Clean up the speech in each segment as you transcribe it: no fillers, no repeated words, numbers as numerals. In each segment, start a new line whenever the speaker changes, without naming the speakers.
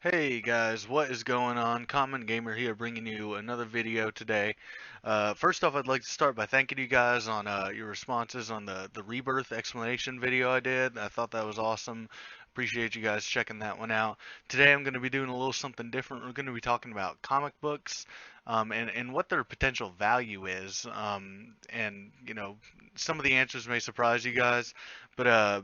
Hey guys, what is going on? Common Gamer here bringing you another video today. First off, I'd like to start by thanking you guys on your responses on the Rebirth explanation video I did. I thought that was awesome. Appreciate you guys checking that one out. Today I'm going to be doing a little something different. We're going to be talking about comic books and what their potential value is. And, some of the answers may surprise you guys, but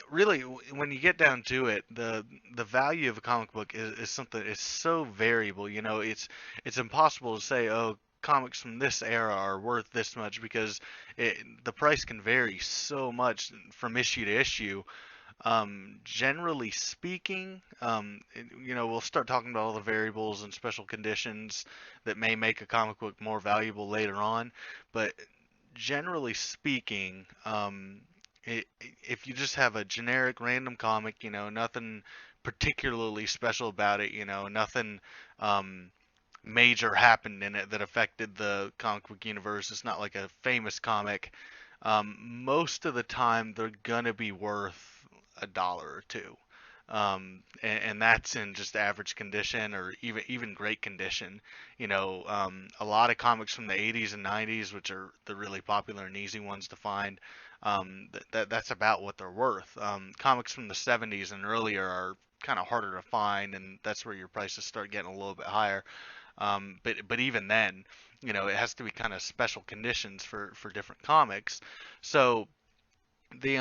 really, when you get down to it, the value of a comic book is something. It's so variable. It's impossible to say, oh, comics from this era are worth this much because the price can vary so much from issue to issue. Generally speaking, we'll start talking about all the variables and special conditions that may make a comic book more valuable later on, but generally speaking, if you just have a generic random comic, nothing particularly special about it, nothing um, major happened in it that affected the comic book universe. It's not like a famous comic. Most of the time, they're gonna be worth $1 or two. And that's in just average condition or even great condition. A lot of comics from the 80s and 90s, which are the really popular and easy ones to find, that's about what they're worth. Comics from the 70s and earlier are kind of harder to find, and that's where your prices start getting a little bit higher. But even then, it has to be kind of special conditions for different comics. So the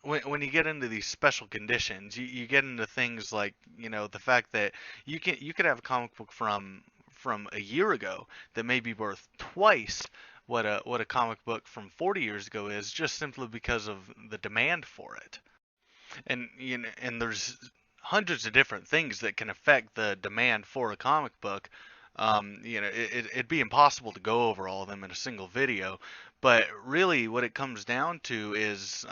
when you get into these special conditions, you get into things like the fact that you could have a comic book from a year ago that may be worth twice what a comic book from 40 years ago is, just simply because of the demand for it. And there's hundreds of different things that can affect the demand for a comic book. It'd be impossible to go over all of them in a single video, but really what it comes down to is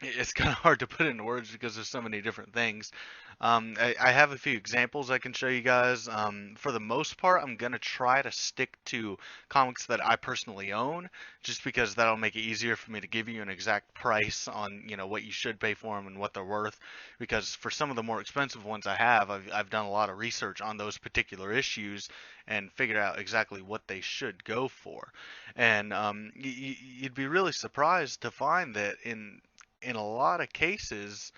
it's kind of hard to put into words because there's so many different things. I have a few examples I can show you guys. For the most part, I'm gonna try to stick to comics that I personally own, just because that'll make it easier for me to give you an exact price on what you should pay for them and what they're worth. Because for some of the more expensive ones I've done a lot of research on those particular issues and figured out exactly what they should go for. And you'd be really surprised to find that in a lot of cases,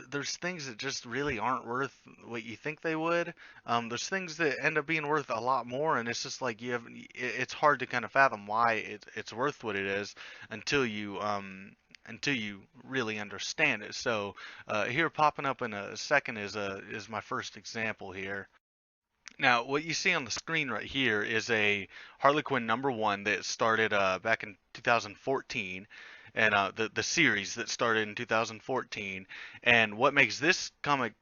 there's things that just really aren't worth what you think they would. There's things that end up being worth a lot more, and it's just like it's hard to kind of fathom why it's worth what it is until you really understand it. So here popping up in a second is my first example here. Now, what you see on the screen right here is a Harley Quinn #1 that started back in 2014, and the series that started in 2014. And what makes this comic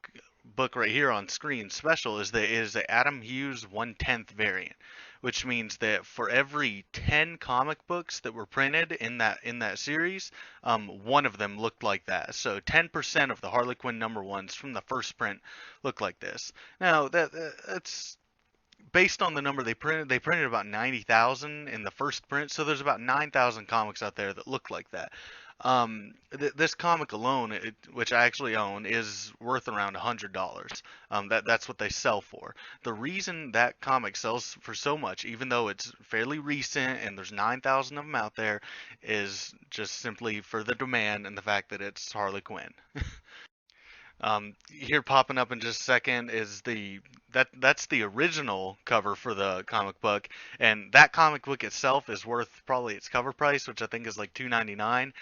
book right here on screen special is that it is the Adam Hughes 1/10 variant, which means that for every 10 comic books that were printed in that series, one of them looked like that. So 10% of the Harley Quinn #1s from the first print look like this. Now that's based on the number they printed about 90,000 in the first print, so there's about 9,000 comics out there that look like that. This comic alone, which I actually own, is worth around $100. That's what they sell for. The reason that comic sells for so much, even though it's fairly recent and there's 9,000 of them out there, is just simply for the demand and the fact that it's Harley Quinn. Here popping up in just a second is that's the original cover for the comic book, and that comic book itself is worth probably its cover price, which I think is like $2.99.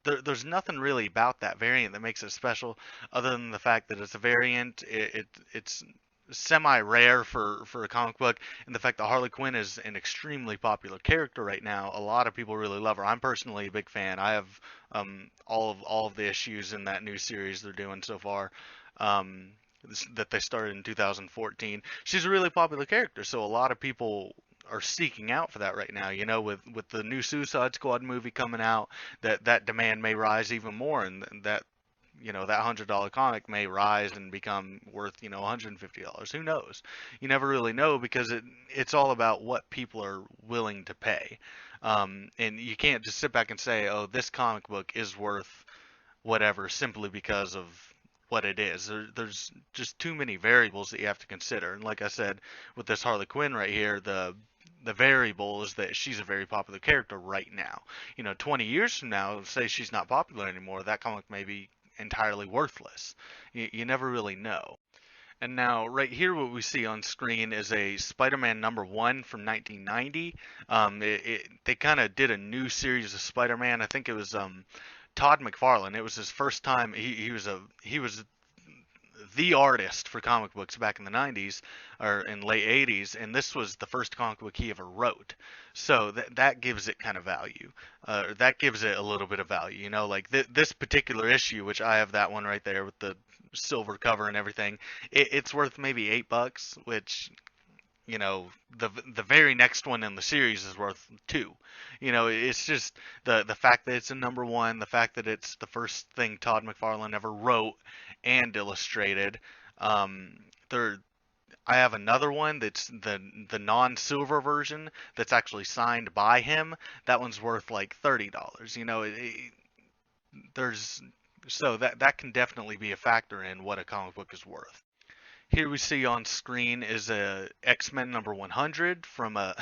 There's nothing really about that variant that makes it special, other than the fact that it's a variant. It's semi-rare for a comic book, and the fact that Harley Quinn is an extremely popular character right now. A lot of people really love her. I'm personally a big fan. I have all of the issues in that new series they're doing so far. That they started in 2014. She's a really popular character, so a lot of people are seeking out for that right now. With the new Suicide Squad movie coming out, that demand may rise even more, and that $100 comic may rise and become worth $150. Who knows? You never really know, because it's all about what people are willing to pay. And you can't just sit back and say, oh, this comic book is worth whatever simply because of what it is. There's just too many variables that you have to consider. And like I said, with this Harley Quinn right here, the variable is that she's a very popular character right now. 20 years from now, say she's not popular anymore, that comic may be entirely worthless. You never really know. And now, right here, what we see on screen is a Spider-Man #1 from 1990. They kind of did a new series of Spider-Man. I think it was Todd McFarlane. It was his first time. He was the artist for comic books back in the 90s or in late 80s, and this was the first comic book he ever wrote. So that gives it kind of value. That gives it a little bit of value. Like this particular issue, which I have that one right there with the silver cover and everything. It's worth maybe $8, which the very next one in the series is worth 2. It's just the fact that it's a #1, the fact that it's the first thing Todd McFarlane ever wrote and illustrated. There, I have another one that's the non-silver version that's actually signed by him. That one's worth like $30. There's so that can definitely be a factor in what a comic book is worth. Here we see on screen is a X-Men #100 from a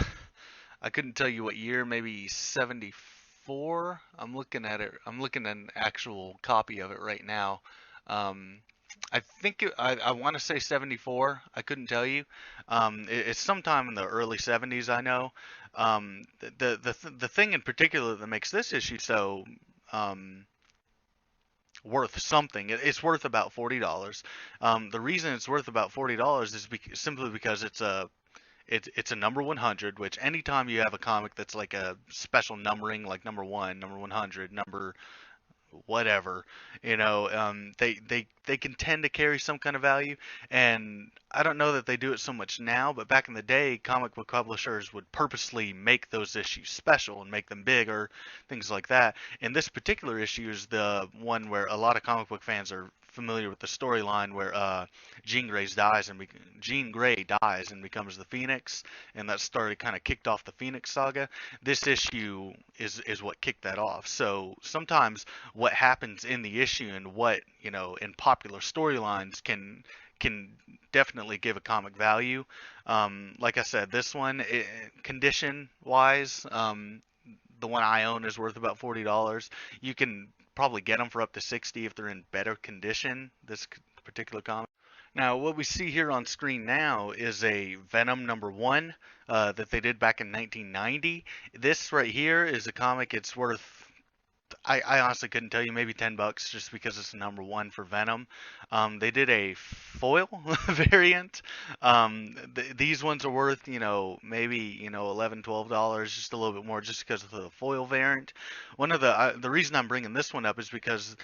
I couldn't tell you what year, maybe 74. I'm looking at it. I'm looking at an actual copy of it right now. I think I want to say 74. I couldn't tell you. It's sometime in the early 70s, I know. The thing in particular that makes this issue so worth something. It's worth about $40. The reason it's worth about $40 is simply because it's a #100, which anytime you have a comic that's like a special numbering, like #1, #100, number whatever, they can tend to carry some kind of value. And I don't know that they do it so much now, but back in the day, comic book publishers would purposely make those issues special and make them bigger, things like that. And this particular issue is the one where a lot of comic book fans are familiar with the storyline where Jean Grey dies and becomes the Phoenix, and that started kind of kicked off the Phoenix saga. This issue is what kicked that off. So sometimes what happens in the issue and what in popular storylines can definitely give a comic value. Like I said, this one, condition wise, the one I own is worth about $40. You can probably get them for up to 60 if they're in better condition, this particular comic. Now, what we see here on screen now is a Venom #1 that they did back in 1990. This right here is a comic. It's worth, I honestly couldn't tell you, maybe $10 just because it's a #1 for Venom. They did a foil variant. These ones are worth, maybe, $11, $12, just a little bit more just because of the foil variant. One of the reason I'm bringing this one up is because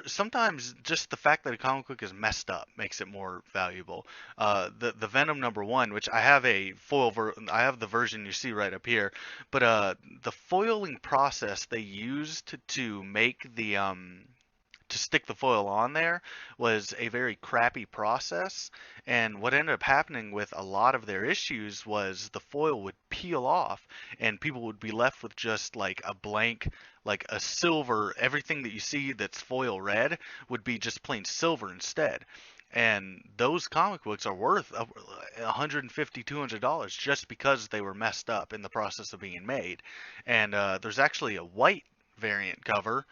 sometimes just the fact that a comic book is messed up makes it more valuable. The Venom #1, which I have I have the version you see right up here, but the foiling process they used to make to stick the foil on there was a very crappy process. And what ended up happening with a lot of their issues was the foil would peel off and people would be left with just like a blank, like a silver. Everything that you see that's foil red would be just plain silver instead. And those comic books are worth $150, $200 just because they were messed up in the process of being made. And there's actually a white variant cover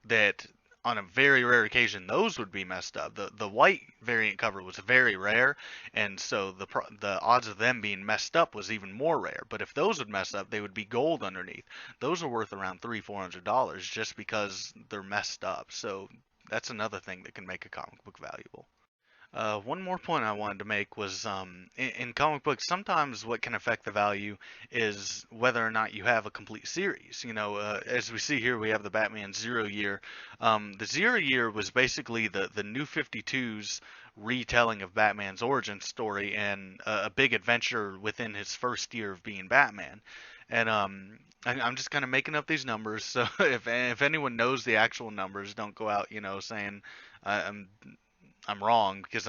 that on a very rare occasion those would be messed up. The white variant cover was very rare, and so the odds of them being messed up was even more rare. But if those would mess up, they would be gold underneath. Those are worth around $300-400 just because they're messed up. So that's another thing that can make a comic book valuable. One more point I wanted to make was in comic books, sometimes what can affect the value is whether or not you have a complete series. As we see here, we have the Batman Zero Year. The Zero Year was basically the New 52's retelling of Batman's origin story and a big adventure within his first year of being Batman. And I'm just kind of making up these numbers, so if anyone knows the actual numbers, don't go out, saying I'm wrong, because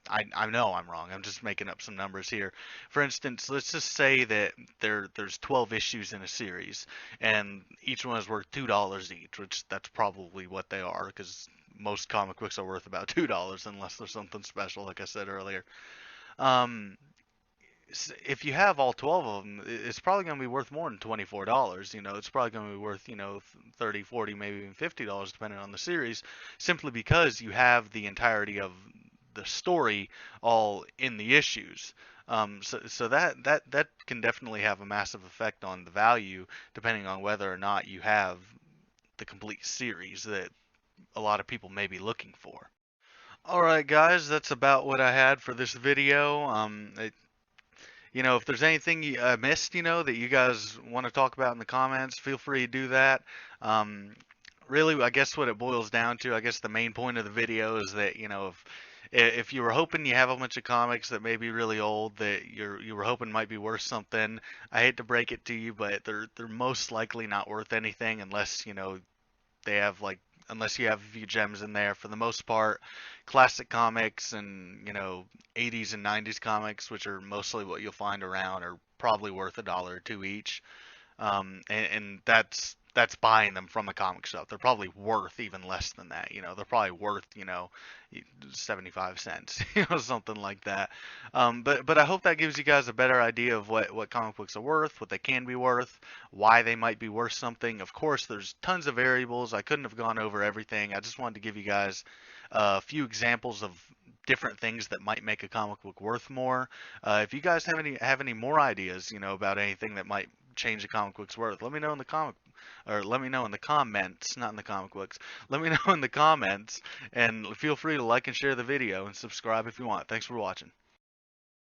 I know I'm wrong. I'm just making up some numbers here. For instance, let's just say that there's 12 issues in a series, and each one is worth $2 each, which that's probably what they are, because most comic books are worth about $2 unless there's something special, like I said earlier. Um, if you have all 12 of them, it's probably going to be worth more than $24. It's probably going to be worth, 30, 40, maybe even $50 depending on the series, simply because you have the entirety of the story all in the issues. So that can definitely have a massive effect on the value depending on whether or not you have the complete series that a lot of people may be looking for. Alright guys, that's about what I had for this video. If there's anything I missed, that you guys want to talk about in the comments, feel free to do that. Um, Really, I guess what it boils down to, I guess the main point of the video is that, if you were hoping you have a bunch of comics that may be really old that you were hoping might be worth something, I hate to break it to you, but they're most likely not worth anything unless, they have like unless you have a few gems in there. For the most part, classic comics and 80s and 90s comics, which are mostly what you'll find around, are probably worth $1 or $2 each. And that's buying them from a comic shop. They're probably worth even less than that. They're probably worth 75 cents, something like that. But I hope that gives you guys a better idea of what comic books are worth, what they can be worth, why they might be worth something. Of course, there's tons of variables. I couldn't have gone over everything. I just wanted to give you guys a few examples of different things that might make a comic book worth more. If you guys have any more ideas, about anything that might change a comic book's worth, let me know in the let me know in the comments, not in the comic books. Let me know in the comments, and feel free to like and share the video and subscribe if you want. Thanks for watching.